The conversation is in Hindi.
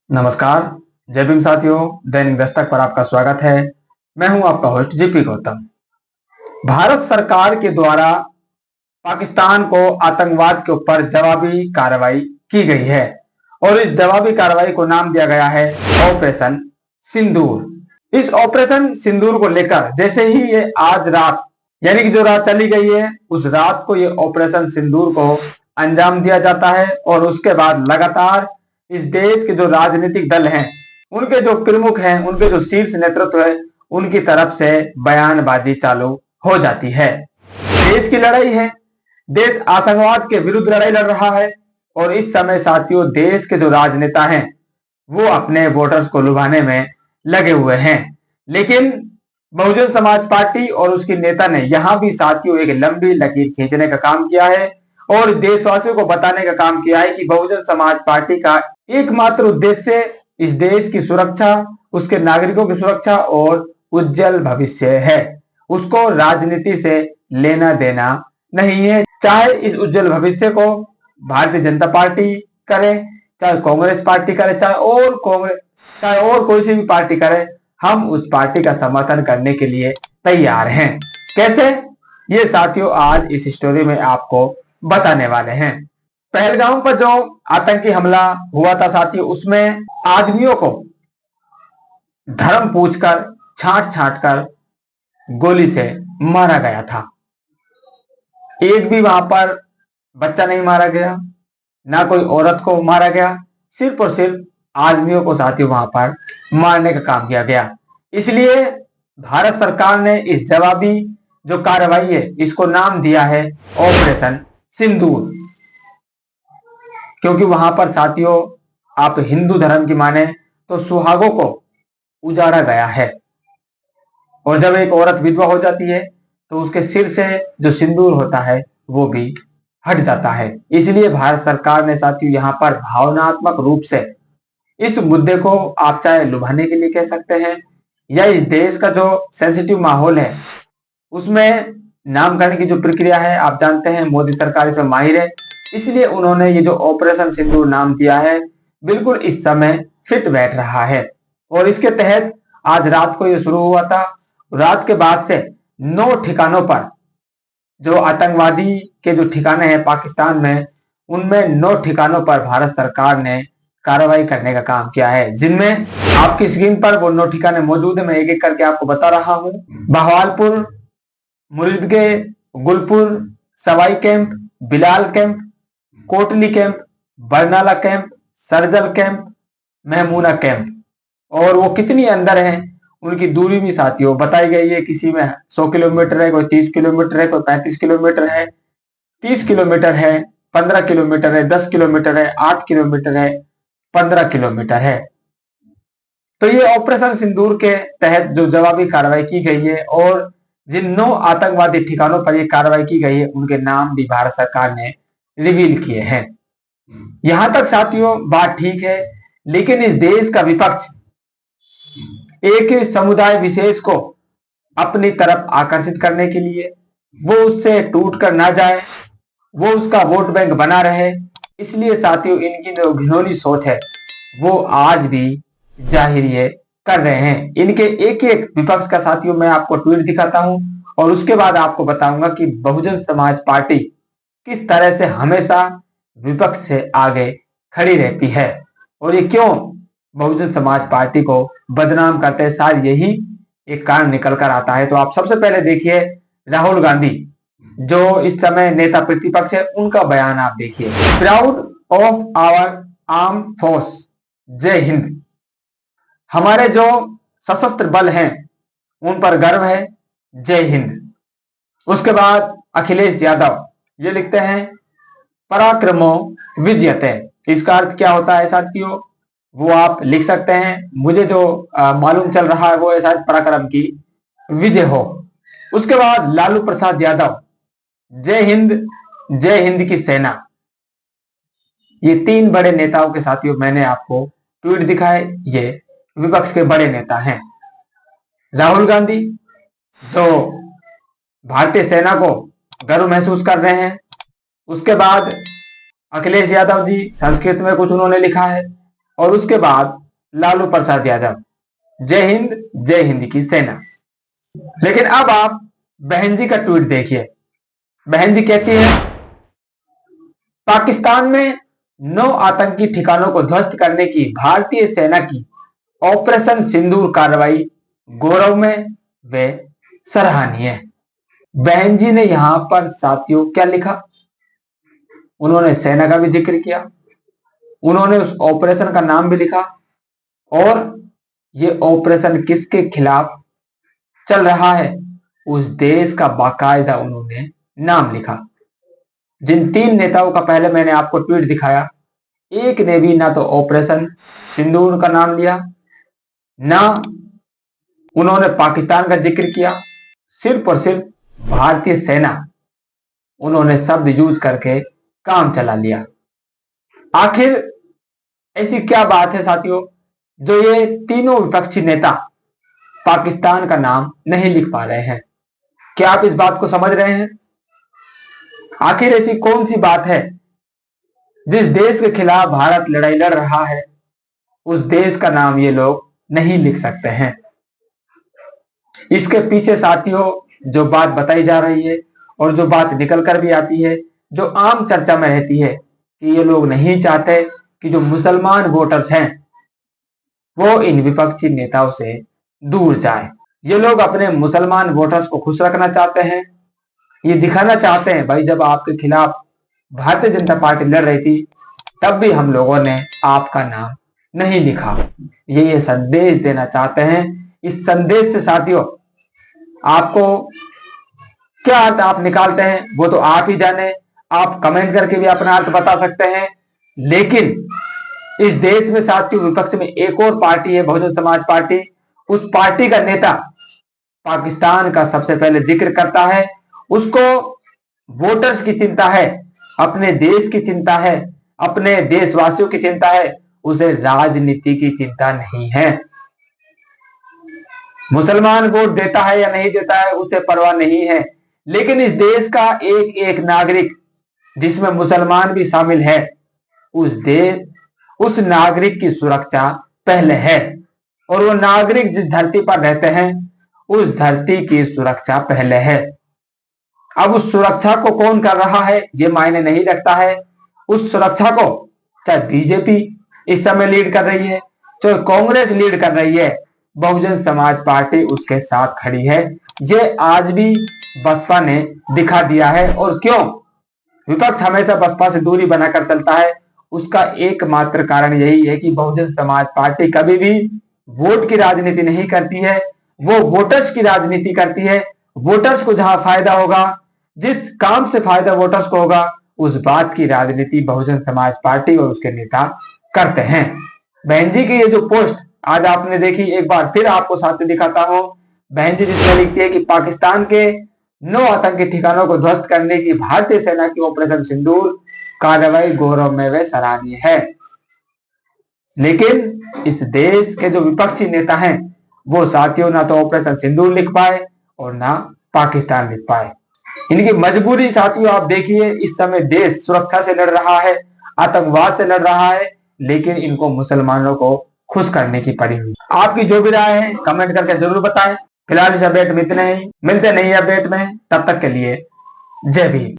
नमस्कार। जय भीम साथियों, दैनिक दस्तक पर आपका स्वागत है। मैं हूं आपका होस्ट जीपी गौतम। भारत सरकार के द्वारा पाकिस्तान को आतंकवाद के ऊपर जवाबी कार्रवाई की गई है और इस जवाबी कार्रवाई को नाम दिया गया है ऑपरेशन सिंदूर। इस ऑपरेशन सिंदूर को लेकर जैसे ही ये आज रात यानी कि जो रात चली गई है उस रात को ये ऑपरेशन सिंदूर को अंजाम दिया जाता है और उसके बाद लगातार इस देश के जो राजनीतिक दल हैं, उनके जो प्रमुख हैं, उनके जो शीर्ष नेतृत्व है, उनकी तरफ से बयानबाजी चालू हो जाती है। देश की लड़ाई है, देश आतंकवाद के विरुद्ध लड़ाई लड़ रहा है और इस समय साथियों देश के जो राजनेता हैं वो अपने वोटर्स को लुभाने में लगे हुए हैं। लेकिन बहुजन समाज पार्टी और उसकी नेता ने यहां भी साथियों एक लंबी लकीर खींचने का काम किया है और देशवासियों को बताने का काम किया है कि बहुजन समाज पार्टी का एकमात्र उद्देश्य इस देश की सुरक्षा, उसके नागरिकों की सुरक्षा और उज्जवल भविष्य है। उसको राजनीति से लेना देना नहीं है। चाहे इस उज्जवल भविष्य को भारतीय जनता पार्टी करे, चाहे कांग्रेस पार्टी करे, चाहे और कोई सी भी पार्टी करे, हम उस पार्टी का समर्थन करने के लिए तैयार हैं। कैसे? ये साथियों आज इस स्टोरी में आपको बताने वाले हैं। पहलगाम पर जो आतंकी हमला हुआ था साथियों, उसमें आदमियों को धर्म पूछकर, छांट छांट कर गोली से मारा गया था। एक भी वहां पर बच्चा नहीं मारा गया, ना कोई औरत को मारा गया, सिर्फ और सिर्फ आदमियों को साथियों वहां पर मारने का काम किया गया। इसलिए भारत सरकार ने इस जवाबी जो कार्रवाई है इसको नाम दिया है ऑपरेशन सिंदूर, क्योंकि वहां पर साथियों आप हिंदू धर्म की माने तो सुहागों को उजाड़ा गया है और जब एक औरत विधवा हो जाती है तो उसके सिर से जो सिंदूर होता है वो भी हट जाता है। इसलिए भारत सरकार ने साथियों यहाँ पर भावनात्मक रूप से इस मुद्दे को आप चाहे लुभाने के लिए कह सकते हैं या इस देश का जो सेंसिटिव माहौल है उसमें नामकरण की जो प्रक्रिया है, आप जानते हैं मोदी सरकार इसमें माहिर है, इसलिए उन्होंने ये जो ऑपरेशन सिंदूर नाम दिया है बिल्कुल इस समय फिट बैठ रहा है। और इसके तहत आज रात को ये शुरू हुआ था। रात के बाद से 9 ठिकानों पर जो आतंकवादी के जो ठिकाने हैं पाकिस्तान में, उनमें 9 ठिकानों पर भारत सरकार ने कार्रवाई करने का काम किया है, जिनमें आपकी स्क्रीन पर वो 9 ठिकाने मौजूद है। मैं एक एक करके आपको बता रहा हूं। Bahawalpur, Muridke, Gulpur, Sawai camp, Bilal camp, Kotli camp, Barnala camp, Sarjal camp, Mehmoona camp. और वो कितनी अंदर है उनकी दूरी भी साथियों बताई गई है। किसी में 100 किलोमीटर है, कोई 30 किलोमीटर है, कोई 35 किलोमीटर है, 30 किलोमीटर है, 15 किलोमीटर है, 10 किलोमीटर है, 8 किलोमीटर है, 15 किलोमीटर है। तो ये ऑपरेशन सिंदूर के तहत जो जवाबी कार्रवाई की गई है और जिन 9 आतंकवादी ठिकानों पर यह कार्रवाई की गई है उनके नाम भी भारत सरकार ने रिवील किए हैं। यहां तक साथियों बात ठीक है, लेकिन इस देश का विपक्ष एक समुदाय विशेष को अपनी तरफ आकर्षित करने के लिए, वो उससे टूट कर ना जाए, वो उसका वोट बैंक बना रहे, इसलिए साथियों इनकी जो घिनौनी सोच है वो आज भी जाहिर ये कर रहे हैं। इनके एक एक विपक्ष का साथियों मैं आपको ट्वीट दिखाता हूं और उसके बाद आपको बताऊंगा कि बहुजन समाज पार्टी किस तरह से हमेशा विपक्ष से आगे खड़ी रहती है और ये क्यों बहुजन समाज पार्टी को बदनाम करते हैं। शायद यही एक कारण निकल कर आता है। तो आप सबसे पहले देखिए राहुल गांधी जो इस समय नेता प्रतिपक्ष है, उनका बयान आप देखिए। Proud of our arm force, जय हिंद। हमारे जो सशस्त्र बल हैं उन पर गर्व है, जय हिंद। उसके बाद अखिलेश यादव ये लिखते हैं पराक्रमो विजयते। इसका अर्थ क्या होता है साथियों वो आप लिख सकते हैं। मुझे जो मालूम चल रहा है वो ऐसा पराक्रम की विजय हो। उसके बाद लालू प्रसाद यादव, जय हिंद की सेना। ये 3 बड़े नेताओं के साथियों मैंने आपको ट्वीट दिखाए, ये विपक्ष के बड़े नेता हैं। राहुल गांधी जो भारतीय सेना को गर्व महसूस कर रहे हैं। उसके बाद अखिलेश यादव जी, संस्कृत में कुछ उन्होंने लिखा है और उसके बाद लालू प्रसाद यादव। जय हिंद की सेना। लेकिन अब आप बहन जी का ट्वीट देखिए। बहन जी कहती है, पाकिस्तान में 9 आतंकी ठिकानों को ध्वस्त करने की भारतीय सेना की ऑपरेशन सिंदूर कार्रवाई गौरवमय व सराहनीय है। बहन जी ने यहां पर साथियों क्या लिखा? उन्होंने सेना का भी जिक्र किया, उन्होंने उस ऑपरेशन का नाम भी लिखा, और ये ऑपरेशन किसके खिलाफ चल रहा है उस देश का बाकायदा उन्होंने नाम लिखा। जिन 3 नेताओं का पहले मैंने आपको ट्वीट दिखाया, एक ने भी ना तो ऑपरेशन सिंदूर का नाम लिया, ना उन्होंने पाकिस्तान का जिक्र किया, सिर्फ और सिर्फ भारतीय सेना उन्होंने शब्द यूज करके काम चला लिया। आखिर ऐसी क्या बात है साथियों जो ये तीनों विपक्षी नेता पाकिस्तान का नाम नहीं लिख पा रहे हैं? क्या आप इस बात को समझ रहे हैं? आखिर ऐसी कौन सी बात है जिस देश के खिलाफ भारत लड़ाई लड़ रहा है उस देश का नाम ये लोग नहीं लिख सकते हैं? इसके पीछे साथियों जो बात बताई जा रही है और जो बात निकल कर भी आती है, जो आम चर्चा में रहती है कि ये लोग नहीं चाहते कि जो मुसलमान वोटर्स हैं वो इन विपक्षी नेताओं से दूर जाए। ये लोग अपने मुसलमान वोटर्स को खुश रखना चाहते हैं, ये दिखाना चाहते हैं भाई जब आपके खिलाफ भारतीय जनता पार्टी लड़ रही थी तब भी हम लोगों ने आपका नाम नहीं लिखा। ये संदेश देना चाहते हैं। इस संदेश से साथियों आपको क्या अर्थ आप निकालते हैं वो तो आप ही जाने। आप कमेंट करके भी अपना अर्थ बता सकते हैं। लेकिन इस देश में साथियों विपक्ष में एक और पार्टी है, बहुजन समाज पार्टी। उस पार्टी का नेता पाकिस्तान का सबसे पहले जिक्र करता है। उसको वोटर्स की चिंता है, अपने देश की चिंता है, अपने देशवासियों की चिंता है, उसे राजनीति की चिंता नहीं है। मुसलमान वोट देता है या नहीं देता है उसे परवाह नहीं है, लेकिन इस देश का एक एक नागरिक जिसमें मुसलमान भी शामिल है उस नागरिक की सुरक्षा पहले है। और वो नागरिक जिस धरती पर रहते हैं उस धरती की सुरक्षा पहले है। अब उस सुरक्षा को कौन कर रहा है ये मायने नहीं रखता है। उस सुरक्षा को चाहे बीजेपी इस समय लीड कर रही है, चाहे कांग्रेस लीड कर रही है, बहुजन समाज पार्टी उसके साथ खड़ी है। ये आज भी बसपा ने दिखा दिया है। और क्यों विपक्ष हमेशा बसपा से दूरी बनाकर चलता है उसका एकमात्र कारण यही है कि बहुजन समाज पार्टी कभी भी वोट की राजनीति नहीं करती है, वो वोटर्स की राजनीति करती है। वोटर्स को जहां फायदा होगा, जिस काम से फायदा वोटर्स को होगा, उस बात की राजनीति बहुजन समाज पार्टी और उसके नेता करते हैं। बहन जी की ये जो पोस्ट आज आपने देखी, एक बार फिर आपको साथ दिखाता हूं। बहन जी जिसमें लिखती है कि पाकिस्तान के 9 आतंकी ठिकानों को ध्वस्त करने की भारतीय सेना की ऑपरेशन सिंदूर कार्रवाई गौरवमय व सराहनीय है। लेकिन इस देश के जो विपक्षी नेता हैं वो साथियों ना तो ऑपरेशन सिंदूर लिख पाए और ना पाकिस्तान लिख पाए। इनकी मजबूरी साथियों आप देखिए, इस समय देश सुरक्षा से लड़ रहा है, आतंकवाद से लड़ रहा है, लेकिन इनको मुसलमानों को खुश करने की पड़ी हुई। आपकी जो भी राय है कमेंट करके जरूर बताएं। फिलहाल इस अपडेट में इतने ही, मिलते नहीं अपडेट में, तब तक के लिए जय भीम।